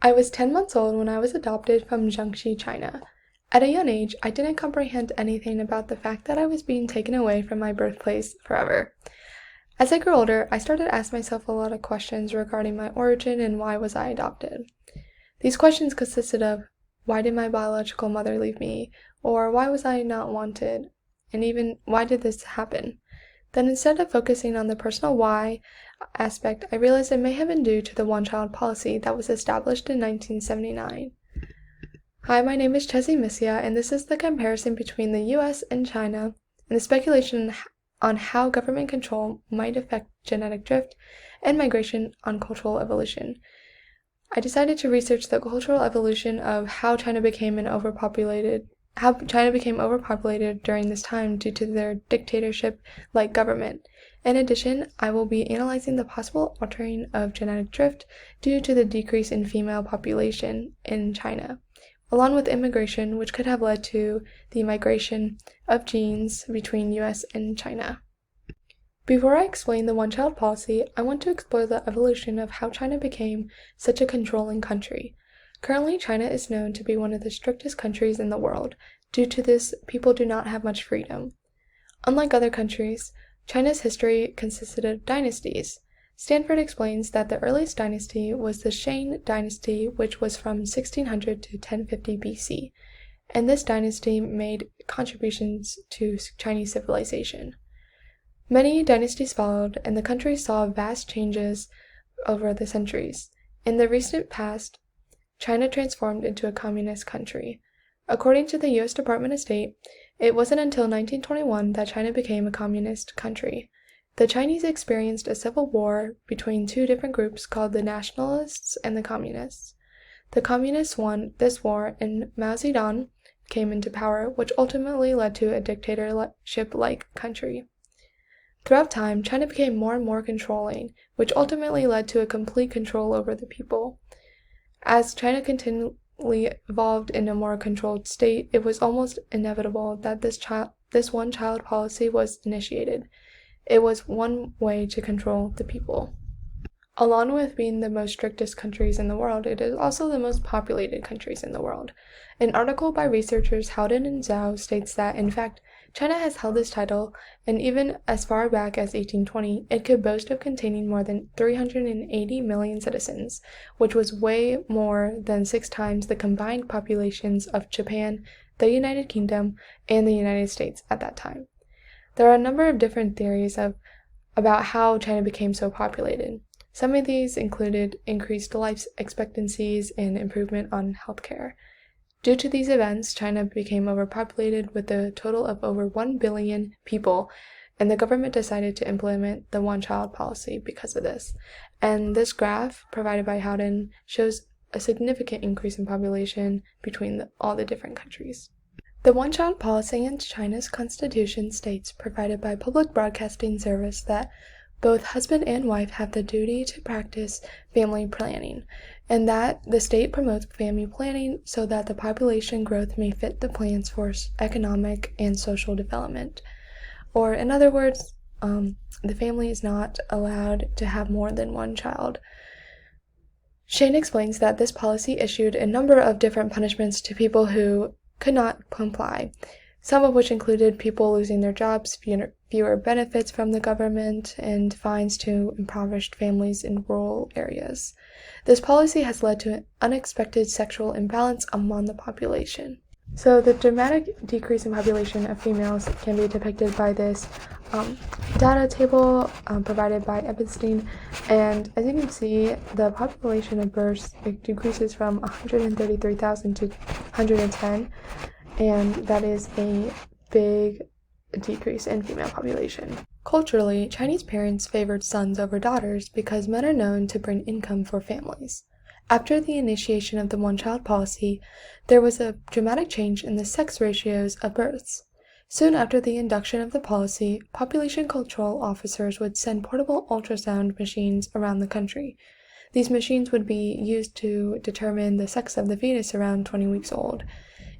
I was 10 months old when I was adopted from Jiangxi, China. At a young age, I didn't comprehend anything about the fact that I was being taken away from my birthplace forever. As I grew older, I started to ask myself a lot of questions regarding my origin and why was I adopted. These questions consisted of why did my biological mother leave me, or why was I not wanted, and even why did this happen? Then instead of focusing on the personal why aspect, I realized it may have been due to the one-child policy that was established in 1979. Hi, my name is Chessie Missia, and this is the comparison between the US and China and the speculation on how government control might affect genetic drift and migration on cultural evolution. I decided to research the cultural evolution of how China became overpopulated during this time due to their dictatorship-like government. In addition, I will be analyzing the possible altering of genetic drift due to the decrease in female population in China, along with immigration, which could have led to the migration of genes between US and China. Before I explain the one-child policy, I want to explore the evolution of how China became such a controlling country. Currently, China is known to be one of the strictest countries in the world. Due to this, people do not have much freedom. Unlike other countries, China's history consisted of dynasties. Stanford explains that the earliest dynasty was the Shang dynasty, which was from 1600 to 1050 BC, and this dynasty made contributions to Chinese civilization. Many dynasties followed, and the country saw vast changes over the centuries. In the recent past, China transformed into a communist country. According to the U.S. Department of State, it wasn't until 1921 that China became a communist country. The Chinese experienced a civil war between two different groups called the Nationalists and the Communists. The Communists won this war, and Mao Zedong came into power, which ultimately led to a dictatorship-like country. Throughout time, China became more and more controlling, which ultimately led to a complete control over the people. As China continually evolved in a more controlled state, it was almost inevitable that this one-child policy was initiated. It was one way to control the people. Along with being the most strictest countries in the world, it is also the most populated countries in the world. An article by researchers Howden and Zhao states that, in fact, China has held this title, and even as far back as 1820, it could boast of containing more than 380 million citizens, which was way more than 6 times the combined populations of Japan, the United Kingdom, and the United States at that time. There are a number of different theories about how China became so populated. Some of these included increased life expectancies and improvement on healthcare. Due to these events, China became overpopulated with a total of over 1 billion people, and the government decided to implement the one-child policy because of this. And this graph, provided by Howden, shows a significant increase in population between all the different countries. The one-child policy in China's constitution states, provided by Public Broadcasting Service, that both husband and wife have the duty to practice family planning, and that the state promotes family planning so that the population growth may fit the plans for economic and social development. Or in other words, the family is not allowed to have more than one child. Shane explains that this policy issued a number of different punishments to people who could not comply, some of which included people losing their jobs, fewer benefits from the government, and fines to impoverished families in rural areas. This policy has led to an unexpected sexual imbalance among the population. So the dramatic decrease in population of females can be depicted by this data table provided by Epstein, and as you can see, the population of births decreases from 133,000 to 110, and that is a big decrease in female population. Culturally, Chinese parents favored sons over daughters because men are known to bring income for families. After the initiation of the one-child policy, there was a dramatic change in the sex ratios of births. Soon after the induction of the policy, population control officers would send portable ultrasound machines around the country. These machines would be used to determine the sex of the fetus around 20 weeks old.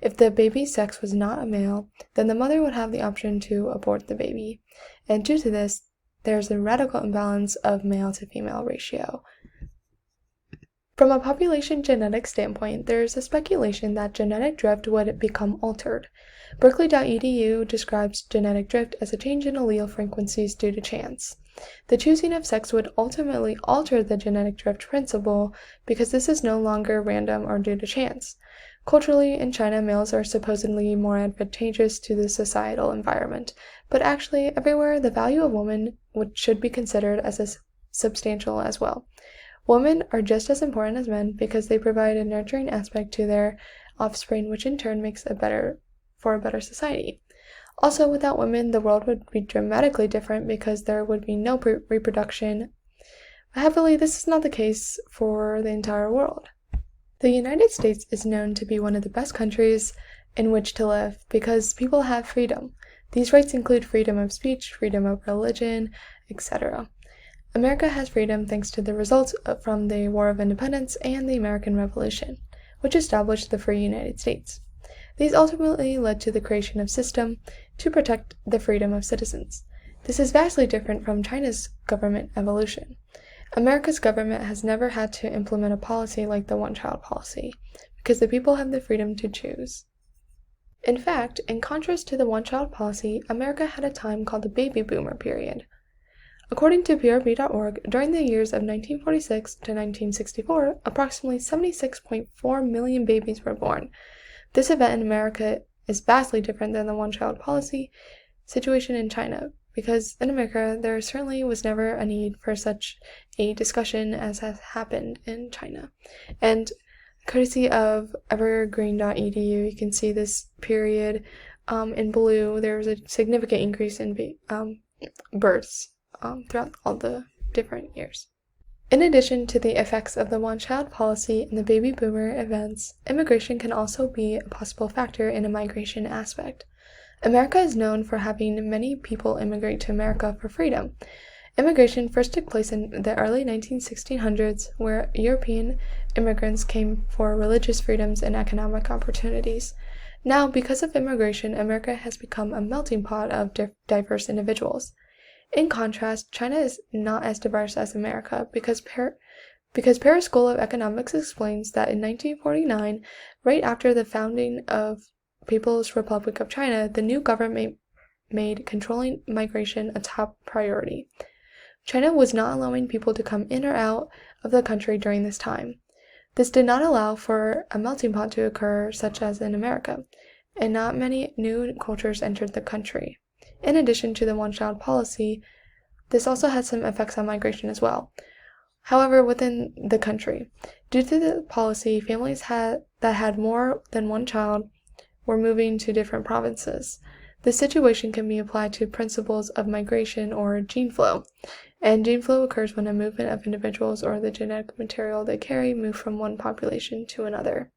If the baby's sex was not a male, then the mother would have the option to abort the baby. And due to this, there's a radical imbalance of male to female ratio. From a population genetic standpoint, there is a speculation that genetic drift would become altered. Berkeley.edu describes genetic drift as a change in allele frequencies due to chance. The choosing of sex would ultimately alter the genetic drift principle because this is no longer random or due to chance. Culturally, in China, males are supposedly more advantageous to the societal environment, but actually, everywhere, the value of women should be considered as substantial as well. Women are just as important as men because they provide a nurturing aspect to their offspring, which in turn makes for a better society. Also, without women, the world would be dramatically different because there would be no reproduction. But happily, this is not the case for the entire world. The United States is known to be one of the best countries in which to live because people have freedom. These rights include freedom of speech, freedom of religion, etc. America has freedom thanks to the results from the War of Independence and the American Revolution, which established the free United States. These ultimately led to the creation of a system to protect the freedom of citizens. This is vastly different from China's government evolution. America's government has never had to implement a policy like the one-child policy, because the people have the freedom to choose. In fact, in contrast to the one-child policy, America had a time called the baby boomer period. According to PRB.org, during the years of 1946 to 1964, approximately 76.4 million babies were born. This event in America is vastly different than the one-child policy situation in China, because in America there certainly was never a need for such a discussion as has happened in China. And courtesy of evergreen.edu, you can see this period in blue. There was a significant increase in births throughout all the different years. In addition to the effects of the one-child policy and the baby boomer events, immigration can also be a possible factor in a migration aspect. America is known for having many people immigrate to America for freedom. Immigration first took place in the early 1600s, where European immigrants came for religious freedoms and economic opportunities. Now, because of immigration, America has become a melting pot of diverse individuals. In contrast, China is not as diverse as America because Paris School of Economics explains that in 1949, right after the founding of People's Republic of China, the new government made controlling migration a top priority. China was not allowing people to come in or out of the country during this time. This did not allow for a melting pot to occur such as in America, and not many new cultures entered the country. In addition to the one-child policy, this also had some effects on migration as well. However, within the country, due to the policy, families that had more than one child were moving to different provinces. This situation can be applied to principles of migration or gene flow, and gene flow occurs when a movement of individuals or the genetic material they carry move from one population to another.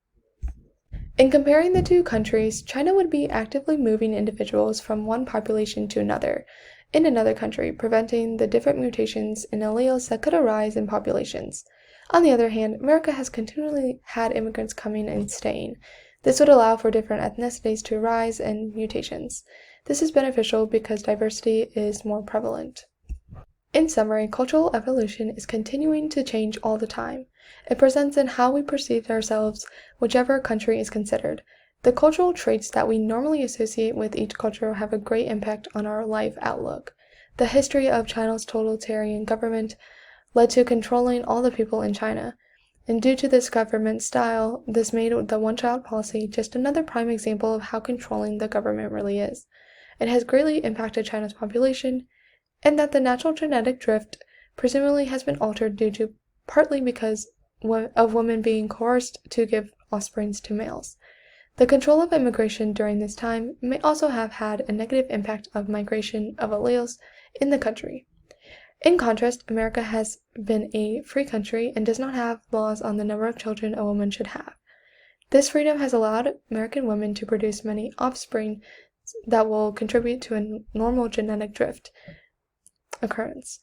In comparing the two countries, China would be actively moving individuals from one population to another in another country, preventing the different mutations in alleles that could arise in populations. On the other hand, America has continually had immigrants coming and staying. This would allow for different ethnicities to arise and mutations. This is beneficial because diversity is more prevalent. In summary, cultural evolution is continuing to change all the time. It presents in how we perceive ourselves, whichever country is considered. The cultural traits that we normally associate with each culture have a great impact on our life outlook. The history of China's totalitarian government led to controlling all the people in China. And due to this government style, this made the one-child policy just another prime example of how controlling the government really is. It has greatly impacted China's population, and that the natural genetic drift presumably has been altered due to partly because of women being coerced to give offsprings to males. The control of immigration during this time may also have had a negative impact of migration of alleles in the country. In contrast, America has been a free country and does not have laws on the number of children a woman should have. This freedom has allowed American women to produce many offspring that will contribute to a normal genetic drift occurrence.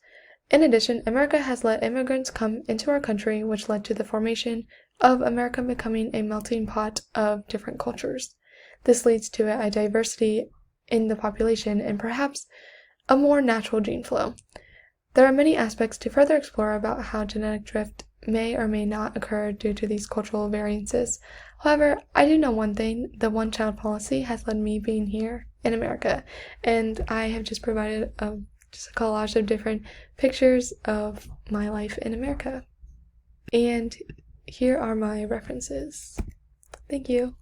In addition, America has let immigrants come into our country, which led to the formation of America becoming a melting pot of different cultures. This leads to a diversity in the population and perhaps a more natural gene flow. There are many aspects to further explore about how genetic drift may or may not occur due to these cultural variances. However, I do know one thing: the one-child policy has led me being here in America, and I have just provided just a collage of different pictures of my life in America. And here are my references. Thank you.